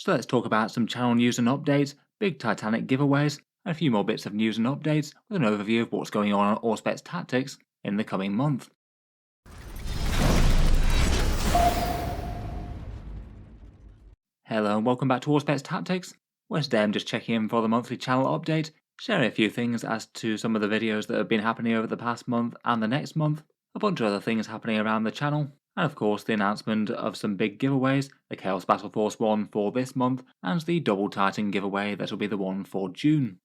So let's talk about some channel news and updates, big Titanic giveaways, and a few more bits of news and updates with an overview of what's going on Auspex Tactics in the coming month. Hello and welcome back to Auspex Tactics, where today I'm just checking in for the monthly channel update, sharing a few things as to some of the videos that have been happening over the past month and the next month, a bunch of other things happening around the channel, and of course the announcement of some big giveaways, the Chaos Battle Force one for this month, and the Double Titan giveaway that'll be the one for June.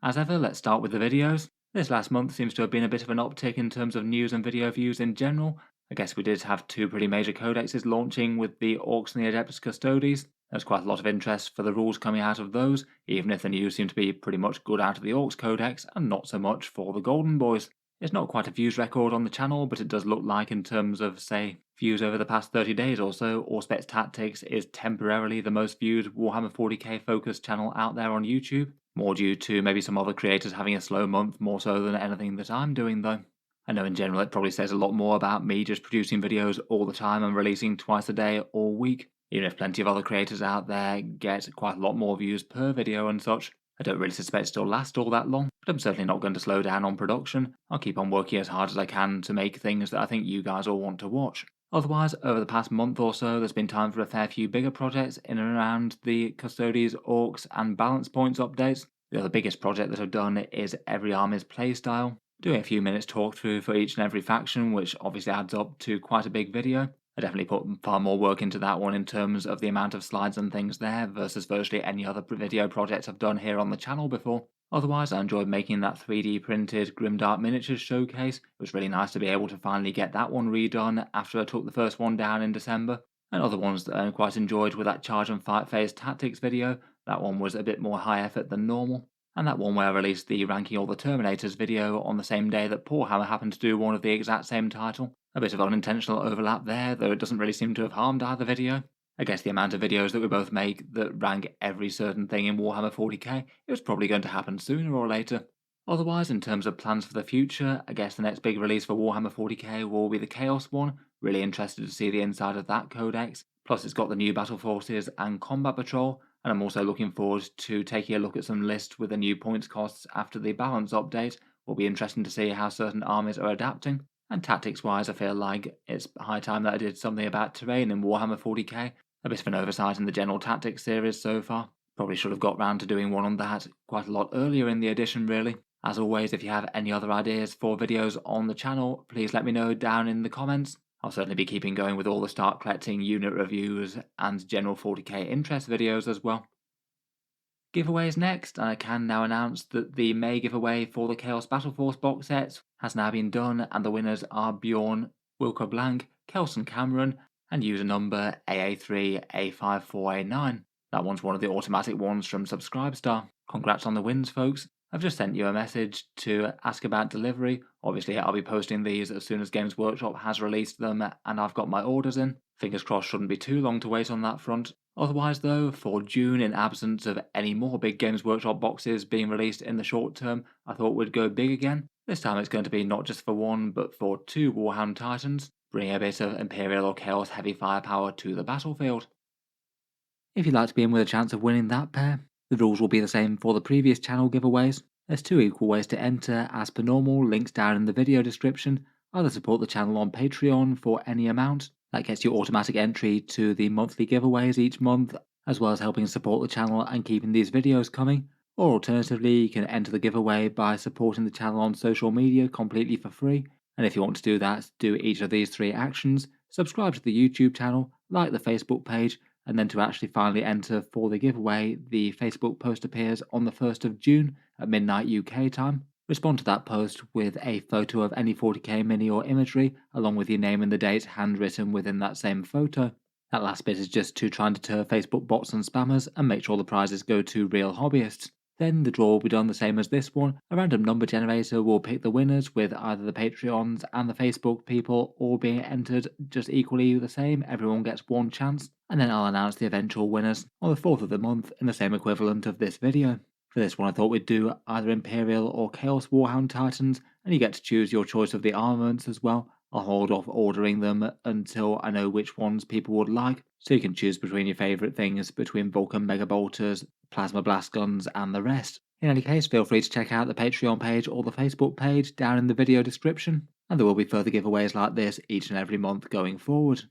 As ever, let's start with the videos. This last month seems to have been a bit of an uptick in terms of news and video views in general. I guess we did have two pretty major codexes launching with the Orcs and the Adeptus Custodes. There's quite a lot of interest for the rules coming out of those, even if the news seemed to be pretty much good out of the Orcs codex and not so much for the Golden Boys. It's not quite a views record on the channel, but it does look like in terms of, say, views over the past 30 days or so, Auspex Tactics is temporarily the most viewed Warhammer 40k focused channel out there on YouTube. More due to maybe some other creators having a slow month more so than anything that I'm doing though. I know in general it probably says a lot more about me just producing videos all the time and releasing twice a day all week, even if plenty of other creators out there get quite a lot more views per video and such. I don't really suspect it'll last all that long, but I'm certainly not going to slow down on production. I'll keep on working as hard as I can to make things that I think you guys all want to watch. Otherwise, over the past month or so, there's been time for a fair few bigger projects in and around the Custodes, Orcs, and Balance Points updates. The other biggest project that I've done is every army's playstyle, doing a few minutes talk through for each and every faction, which obviously adds up to quite a big video. I definitely put far more work into that one in terms of the amount of slides and things there versus virtually any other video project I've done here on the channel before. Otherwise, I enjoyed making that 3D printed Grimdark miniatures showcase. It was really nice to be able to finally get that one redone after I took the first one down in December. And other ones that I quite enjoyed were that Charge and Fight Phase Tactics video. That one was a bit more high effort than normal. And that one where I released the Ranking All the Terminators video on the same day that Warhammer happened to do one of the exact same title. A bit of unintentional overlap there, though it doesn't really seem to have harmed either video. I guess the amount of videos that we both make that rank every certain thing in Warhammer 40k, it was probably going to happen sooner or later. Otherwise, in terms of plans for the future, I guess the next big release for Warhammer 40k will be the Chaos one. Really interested to see the inside of that codex. Plus it's got the new Battle Forces and Combat Patrol, and I'm also looking forward to taking a look at some lists with the new points costs after the balance update. Will be interesting to see how certain armies are adapting. And tactics wise, I feel like it's high time that I did something about terrain in Warhammer 40k. A bit of an oversight in the general tactics series so far. Probably should have got round to doing one on that quite a lot earlier in the edition really. As always, if you have any other ideas for videos on the channel, please let me know down in the comments. I'll certainly be keeping going with all the start collecting unit reviews and general 40k interest videos as well. Giveaways next, and I can now announce that the May giveaway for the Chaos Battle Force box sets has now been done, and the winners are Bjorn, Wilco Blank, Kelson Cameron, and user number AA3A54A9. That one's one of the automatic ones from Subscribestar. Congrats on the wins, folks. I've just sent you a message to ask about delivery. Obviously, I'll be posting these as soon as Games Workshop has released them and I've got my orders in. Fingers crossed shouldn't be too long to wait on that front. Otherwise though, for June, in absence of any more big Games Workshop boxes being released in the short term, I thought we'd go big again. This time it's going to be not just for one, but for two Warhound Titans, bring a bit of Imperial or Chaos heavy firepower to the battlefield. If you'd like to be in with a chance of winning that pair, the rules will be the same for the previous channel giveaways. There's two equal ways to enter as per normal, links down in the video description. Either support the channel on Patreon for any amount, that gets you automatic entry to the monthly giveaways each month, as well as helping support the channel and keeping these videos coming. Or alternatively, you can enter the giveaway by supporting the channel on social media completely for free. And if you want to do that, do each of these three actions: subscribe to the YouTube channel, like the Facebook page, and then to actually finally enter for the giveaway, the Facebook post appears on the 1st of June at midnight UK time. Respond to that post with a photo of any 40k mini or imagery, along with your name and the date handwritten within that same photo. That last bit is just to try and deter Facebook bots and spammers and make sure the prizes go to real hobbyists. Then the draw will be done the same as this one. A random number generator will pick the winners, with either the Patreons and the Facebook people all being entered just equally the same. Everyone gets one chance, and then I'll announce the eventual winners on the 4th of the month in the same equivalent of this video. For this one I thought we'd do either Imperial or Chaos Warhound Titans, and you get to choose your choice of the armaments as well. I'll hold off ordering them until I know which ones people would like, so you can choose between your favourite things between Vulcan Mega Bolters, Plasma Blast Guns, and the rest. In any case, feel free to check out the Patreon page or the Facebook page down in the video description, and there will be further giveaways like this each and every month going forward.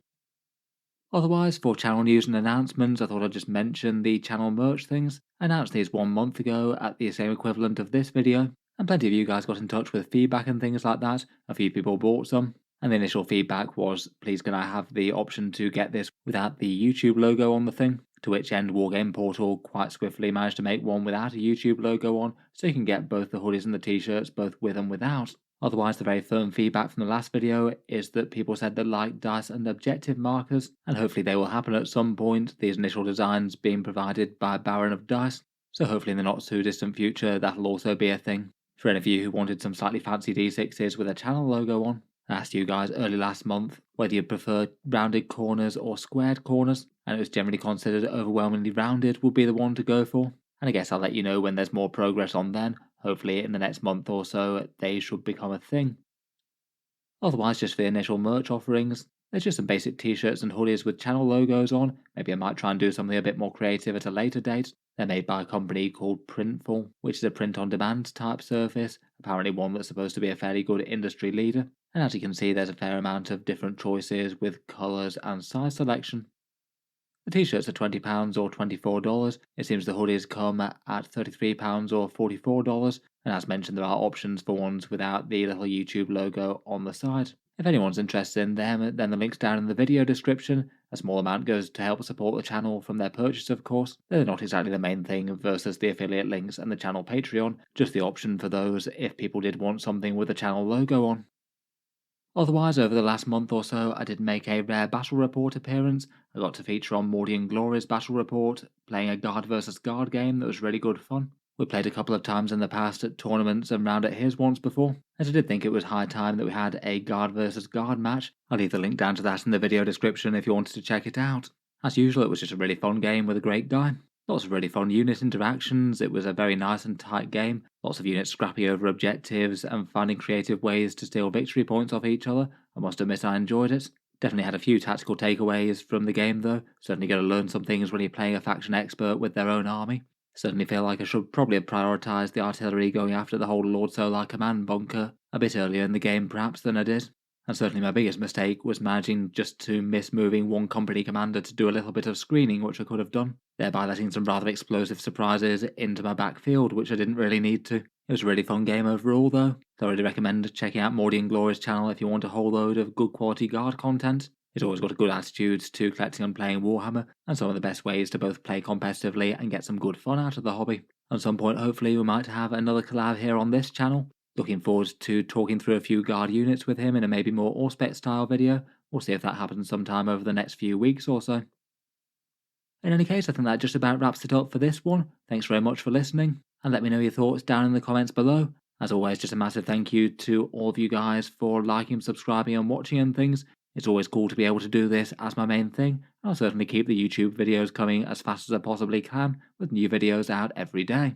Otherwise, for channel news and announcements, I thought I'd just mention the channel merch things. I announced these 1 month ago at the same equivalent of this video, and plenty of you guys got in touch with feedback and things like that. A few people bought some, and the initial feedback was, please can I have the option to get this without the YouTube logo on the thing? To which end Wargame Portal quite swiftly managed to make one without a YouTube logo on, so you can get both the hoodies and the t-shirts both with and without. Otherwise, the very firm feedback from the last video is that people said they like dice and objective markers, and hopefully they will happen at some point, these initial designs being provided by Baron of Dice, so hopefully in the not too distant future that'll also be a thing. For any of you who wanted some slightly fancy D6s with a channel logo on, I asked you guys early last month whether you'd prefer rounded corners or squared corners, and it was generally considered overwhelmingly rounded would be the one to go for, and I guess I'll let you know when there's more progress on then. Hopefully in the next month or so they should become a thing. Otherwise, just for the initial merch offerings, there's just some basic t-shirts and hoodies with channel logos on. Maybe I might try and do something a bit more creative at a later date. They're made by a company called Printful, which is a print-on-demand type service, apparently one that's supposed to be a fairly good industry leader. And as you can see, there's a fair amount of different choices with colours and size selection. The t-shirts are £20 or $24. It seems the hoodies come at £33 or $44, and as mentioned, there are options for ones without the little YouTube logo on the side. If anyone's interested in them, then the link's down in the video description. A small amount goes to help support the channel from their purchase, of course. They're not exactly the main thing versus the affiliate links and the channel Patreon, just the option for those if people did want something with the channel logo on. Otherwise, over the last month or so, I did make a rare Battle Report appearance. I got to feature on Morty and Glory's Battle Report, playing a guard versus guard game that was really good fun. We played a couple of times in the past at tournaments and round at his once before, and I did think it was high time that we had a guard versus guard match. I'll leave the link down to that in the video description if you wanted to check it out. As usual, it was just a really fun game with a great guy. Lots of really fun unit interactions, it was a very nice and tight game, lots of units scrappy over objectives and finding creative ways to steal victory points off each other. I must admit I enjoyed it. Definitely had a few tactical takeaways from the game though, certainly going to learn some things when you're playing a faction expert with their own army. Certainly feel like I should probably have prioritised the artillery going after the whole Lord Solar command bunker a bit earlier in the game perhaps than I did. And certainly my biggest mistake was managing just to miss moving one company commander to do a little bit of screening, which I could have done, thereby letting some rather explosive surprises into my backfield, which I didn't really need to. It was a really fun game overall though. Thoroughly recommend checking out Morty and Glory's channel if you want a whole load of good quality guard content. It's always got a good attitude to collecting and playing Warhammer, and some of the best ways to both play competitively and get some good fun out of the hobby. At some point hopefully we might have another collab here on this channel. Looking forward to talking through a few guard units with him in a maybe more Auspex style video. We'll see if that happens sometime over the next few weeks or so. In any case, I think that just about wraps it up for this one. Thanks very much for listening, and let me know your thoughts down in the comments below. As always, just a massive thank you to all of you guys for liking, subscribing and watching and things. It's always cool to be able to do this as my main thing, and I'll certainly keep the YouTube videos coming as fast as I possibly can, with new videos out every day.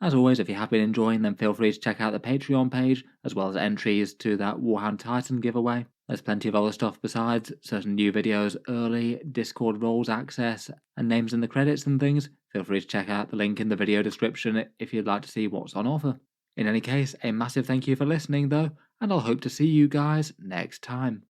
As always, if you have been enjoying, then feel free to check out the Patreon page, as well as entries to that Warhammer Titan giveaway. There's plenty of other stuff besides, certain new videos early, Discord roles access, and names in the credits and things. Feel free to check out the link in the video description if you'd like to see what's on offer. In any case, a massive thank you for listening though, and I'll hope to see you guys next time.